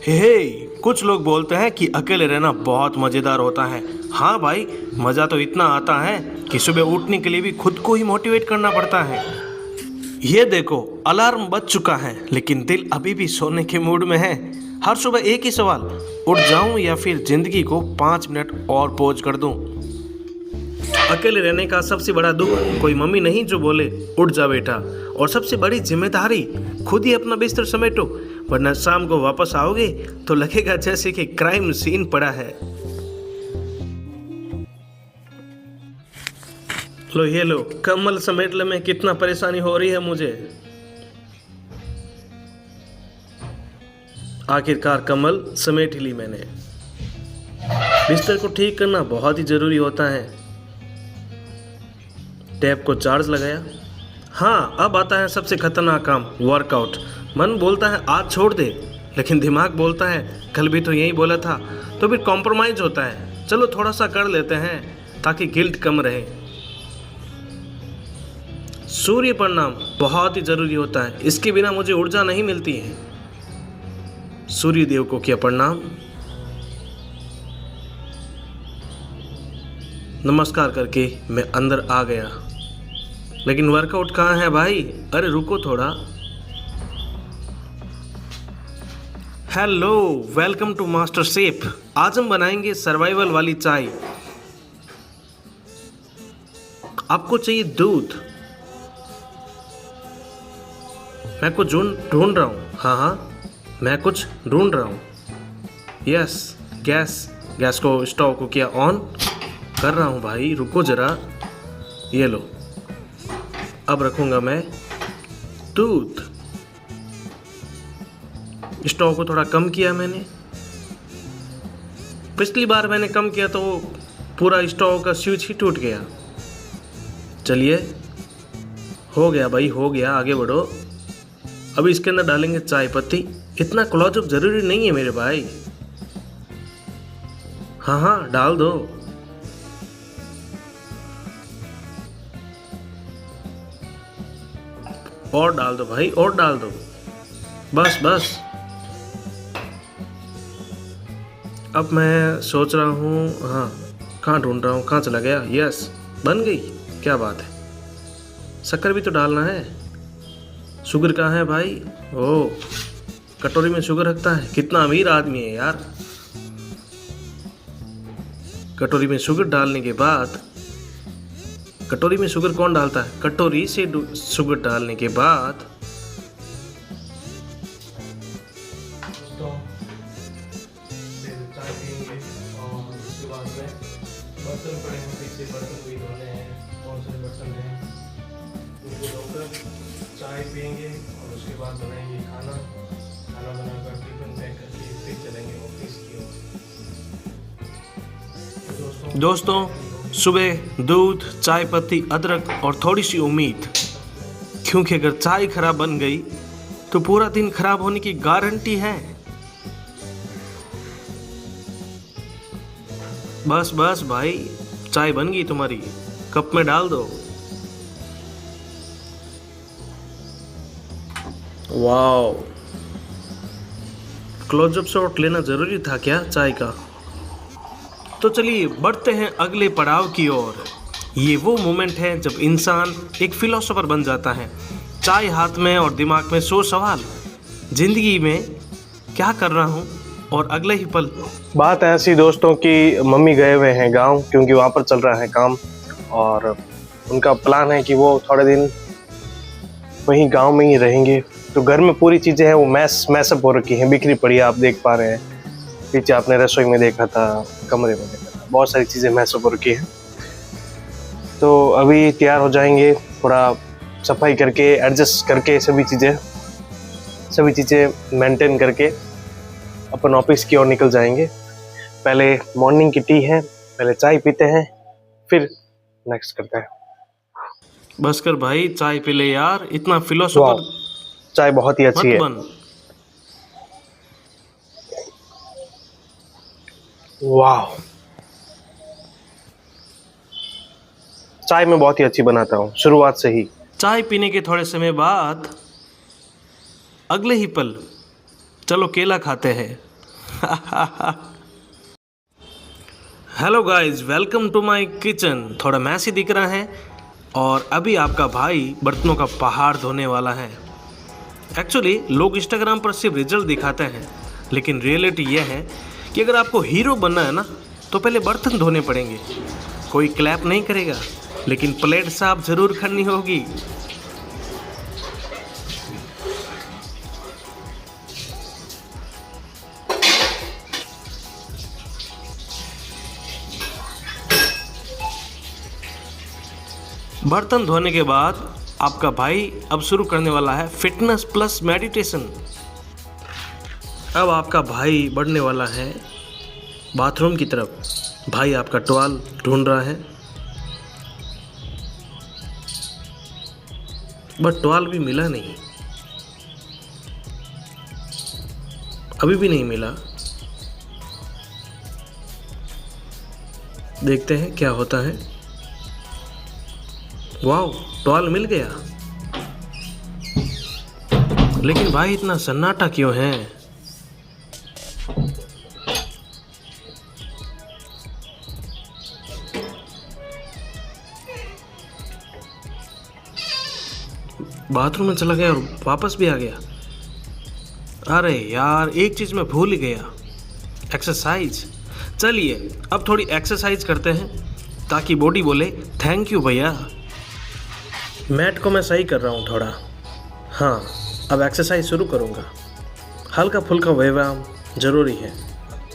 हे, कुछ लोग बोलते हैं कि अकेले रहना बहुत मज़ेदार होता है। हाँ भाई, मज़ा तो इतना आता है कि सुबह उठने के लिए भी खुद को ही मोटिवेट करना पड़ता है। ये देखो, अलार्म बज चुका है लेकिन दिल अभी भी सोने के मूड में है। हर सुबह एक ही सवाल, उठ जाऊं या फिर जिंदगी को 5 मिनट और पॉज कर दूं। अकेले रहने का सबसे बड़ा दुख कोई मम्मी नहीं जो बोले उठ जा बेटा, और सबसे बड़ी जिम्मेदारी खुद ही अपना बिस्तर समेटो, वरना शाम को वापस आओगे तो लगेगा जैसे कि क्राइम सीन पड़ा है। लो ये लो, कम्बल समेटने में कितना परेशानी हो रही है मुझे। आखिरकार कम्बल समेट ही ली मैंने। बिस्तर को ठीक करना बहुत ही जरूरी होता है। टैप को चार्ज लगाया। हाँ, अब आता है सबसे खतरनाक काम, वर्कआउट। मन बोलता है आज छोड़ दे, लेकिन दिमाग बोलता है कल भी तो यही बोला था। तो फिर कॉम्प्रोमाइज होता है, चलो थोड़ा सा कर लेते हैं ताकि गिल्ट कम रहे। सूर्य प्रणाम बहुत ही जरूरी होता है, इसके बिना मुझे ऊर्जा नहीं मिलती है। सूर्य देव को किया प्रणाम, नमस्कार करके मैं अंदर आ गया। लेकिन वर्कआउट कहाँ है भाई? अरे रुको थोड़ा। Hello, welcome to master chef. आज हम बनाएंगे सर्वाइवल वाली चाय। आपको चाहिए दूध। मैं कुछ ढूंढ रहा हूँ। हाँ, मैं कुछ ढूंढ रहा हूँ। यस, गैस को, स्टोव को किया ऑन कर रहा हूँ भाई, रुको जरा। ये लो, अब रखूँगा मैं दूध। स्टोव को थोड़ा कम किया मैंने। पिछली बार मैंने कम किया तो पूरा स्टोव का स्विच ही टूट गया। चलिए, हो गया भाई, हो गया, आगे बढ़ो। अभी इसके अंदर डालेंगे चाय पत्ती। इतना क्लोजअप जरूरी नहीं है मेरे भाई। हाँ, डाल दो। और डाल दो भाई, और डाल दो। बस। अब मैं सोच रहा हूँ, हाँ, कहाँ ढूंढ रहा हूँ, कहाँ चला गया? यस, बन गई, क्या बात है। शक्कर भी तो डालना है। शुगर कहाँ है भाई? ओह, कटोरी में शुगर रखता है। कितना अमीर आदमी है यार। कटोरी में शुगर डालने के बाद, कटोरी में शुगर कौन डालता है? कटोरी से शुगर डालने के बाद चाय पियेंगे, और उसके बाद में बर्तन पड़े हैं, पीछे बर्तन भी धोने हैं। कौन से बर्तन हैं उनको धोकर चाय पियेंगे, और उसके बाद बनाएंगे खाना बनाकर टिफिन पैक करके फिर चलेंगे ऑफिस की ओर। दोस्तों, सुबह दूध, चाय पत्ती, अदरक और थोड़ी सी उम्मीद, क्योंकि अगर चाय खराब बन गई तो पूरा दिन खराब होने की गारंटी है। बस भाई, चाय बन गई तुम्हारी, कप में डाल दो। वाओ, क्लोजअप शॉट लेना जरूरी था क्या चाय का? तो चलिए बढ़ते हैं अगले पड़ाव की ओर। ये वो मोमेंट है जब इंसान एक फिलोसोफर बन जाता है। चाय हाथ में और दिमाग में 100 सवाल, जिंदगी में क्या कर रहा हूँ, और अगले ही पल। बात ऐसी दोस्तों की मम्मी गए हुए हैं गांव, क्योंकि वहाँ पर चल रहा है काम, और उनका प्लान है कि वो थोड़े दिन वहीं गांव में ही रहेंगे। तो घर में पूरी चीज़ें हैं वो मैसअप हो रखी हैं, बिखरी पड़ी है, आप देख पा रहे हैं। पीछे आपने रसोई में देखा था, कमरे में देखा था, बहुत सारी चीज़ें मैसअप हो रखी हैं। तो अभी तैयार हो जाएंगे, थोड़ा सफाई करके, एडजस्ट करके, सभी चीज़ें मेंटेन करके अपन ऑफिस की ओर निकल जाएंगे। पहले मॉर्निंग की टी है, पहले चाय पीते हैं, फिर नेक्स्ट करते हैं। बस कर भाई, चाय पी ले यार, इतना फिलोसोफर चाय बहुत ही अच्छी मत है। बन। वाह, चाय मैं बहुत ही अच्छी बनाता हूँ शुरुआत से ही। चाय पीने के थोड़े समय बाद अगले ही पल, चलो केला खाते हैं। Hello guys, welcome to my kitchen. थोड़ा मैसी दिख रहा है और अभी आपका भाई बर्तनों का पहाड़ धोने वाला है। एक्चुअली लोग इंस्टाग्राम पर सिर्फ रिजल्ट दिखाते हैं, लेकिन रियलिटी यह है कि अगर आपको हीरो बनना है ना, तो पहले बर्तन धोने पड़ेंगे। कोई क्लैप नहीं करेगा, लेकिन प्लेट साफ ज़रूर करनी होगी। बर्तन धोने के बाद आपका भाई अब शुरू करने वाला है फिटनेस प्लस मेडिटेशन। अब आपका भाई बढ़ने वाला है बाथरूम की तरफ। भाई आपका टॉवल ढूंढ रहा है, बट टॉवल भी मिला नहीं, अभी भी नहीं मिला। देखते हैं क्या होता है। वाह, टॉवल मिल गया, लेकिन भाई इतना सन्नाटा क्यों है? बाथरूम में चला गया और वापस भी आ गया। अरे यार, एक चीज मैं भूल ही गया, एक्सरसाइज। चलिए अब थोड़ी एक्सरसाइज करते हैं ताकि बॉडी बोले थैंक यू भैया। मैट को मैं सही कर रहा हूँ थोड़ा। हाँ, अब एक्सरसाइज शुरू करूँगा। हल्का फुल्का व्यायाम ज़रूरी है।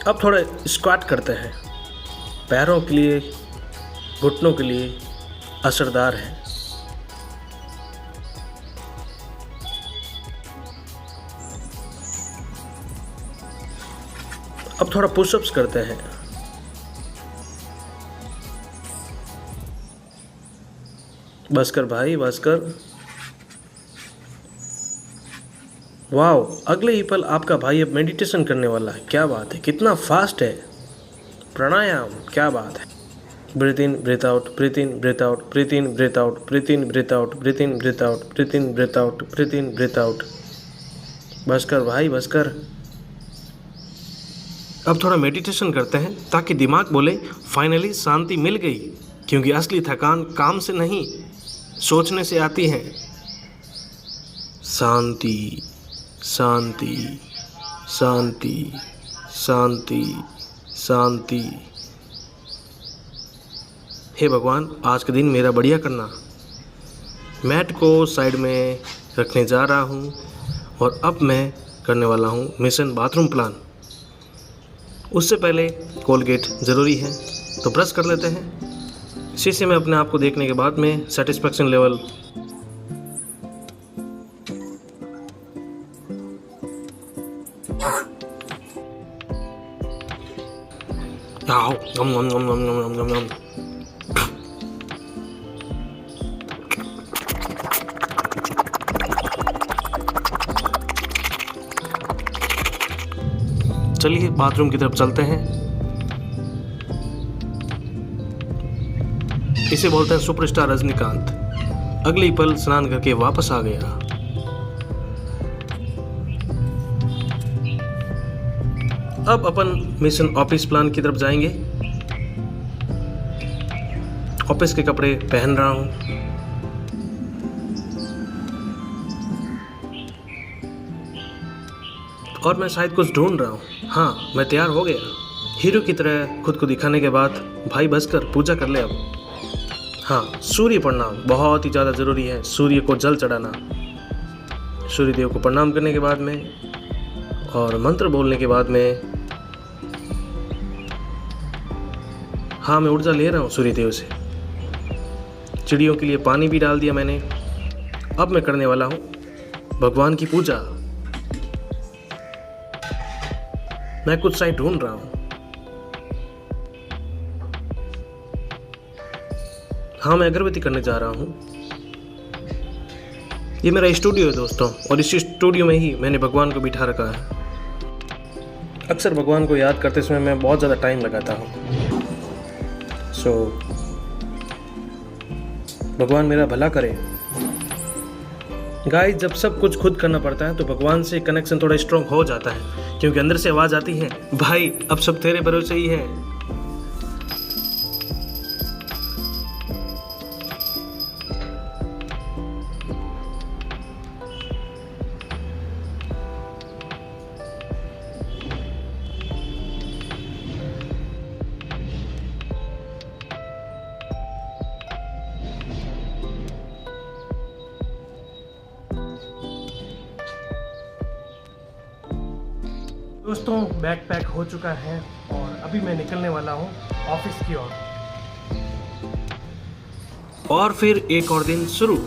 अब थोड़ा स्क्वाट करते हैं, पैरों के लिए, घुटनों के लिए असरदार है। अब थोड़ा पुशअप्स करते हैं। बस कर भाई, बस कर। वाओ, अगले ही पल आपका भाई अब मेडिटेशन करने वाला है। क्या बात है, कितना फास्ट है। प्राणायाम, क्या बात है। ब्रीथ इन ब्रीथ आउट, ब्रीथ इन ब्रीथ आउट, ब्रीथ इन ब्रीथ आउट, ब्रीथ इन ब्रीथ आउट, ब्रीथ इन ब्रीथ आउट, ब्रीथ इन ब्रीथ आउट, ब्रीथ इन ब्रीथ आउट। बस कर भाई, बस कर। अब थोड़ा मेडिटेशन करते हैं ताकि दिमाग बोले फाइनली शांति मिल गई, क्योंकि असली थकान काम से नहीं, सोचने से आती है। शांति शांति शांति शांति शांति। हे भगवान, आज के दिन मेरा बढ़िया करना। मैट को साइड में रखने जा रहा हूँ और अब मैं करने वाला हूँ मिशन बाथरूम प्लान। उससे पहले कोलगेट ज़रूरी है, तो ब्रश कर लेते हैं। शीशे में अपने आप को देखने के बाद में सेटिस्फैक्शन लेवल आओ, नम नम नम नम नम नम नम। चलिए बाथरूम की तरफ चलते हैं। इसे बोलते हैं सुपरस्टार रजनीकांत। अगले ही पल स्नान करके वापस आ गया। अब अपन मिशन ऑफिस प्लान की तरफ जाएंगे। ऑफिस के कपड़े पहन रहा हूं। और मैं शायद कुछ ढूंढ रहा हूं। हाँ, मैं तैयार हो गया। हीरो की तरह खुद को दिखाने के बाद भाई बस कर, पूजा कर ले अब। हाँ, सूर्य प्रणाम बहुत ही ज़्यादा ज़रूरी है। सूर्य को जल चढ़ाना, सूर्य देव को प्रणाम करने के बाद में और मंत्र बोलने के बाद में, हाँ मैं ऊर्जा ले रहा हूँ सूर्य देव से। चिड़ियों के लिए पानी भी डाल दिया मैंने। अब मैं करने वाला हूँ भगवान की पूजा। मैं कुछ साइड ढूंढ रहा हूँ। हाँ, मैं अगरबत्ती करने जा रहा हूँ। ये मेरा स्टूडियो है दोस्तों, और इस स्टूडियो में ही मैंने भगवान को बिठा रखा है। अक्सर भगवान को याद करते समय मैं बहुत ज़्यादा टाइम लगाता हूँ। भगवान मेरा भला करे। गाइस, जब सब कुछ खुद करना पड़ता है तो भगवान से कनेक्शन थोड़ा स्ट्रांग हो जाता है, क्योंकि अंदर से आवाज़ आती है, भाई अब सब तेरे भरोसे ही है। दोस्तों, बैग पैक हो चुका है और अभी मैं निकलने वाला हूँ ऑफिस की ओर। और फिर एक और दिन शुरू।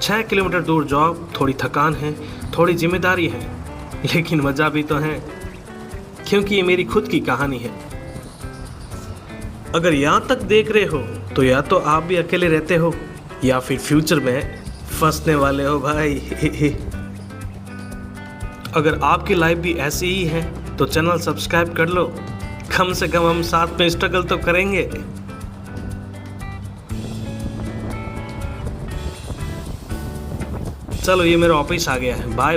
6 किलोमीटर दूर जॉब, थोड़ी थकान है, थोड़ी जिम्मेदारी है, लेकिन मज़ा भी तो है, क्योंकि ये मेरी खुद की कहानी है। अगर यहाँ तक देख रहे हो तो या तो आप भी अकेले रहते हो या फिर फ्यूचर में फंसने वाले हो भाई। अगर आपकी लाइफ भी ऐसी ही है तो चैनल सब्सक्राइब कर लो, कम से कम हम साथ में स्ट्रगल तो करेंगे। चलो, ये मेरा ऑफिस आ गया है, बाय।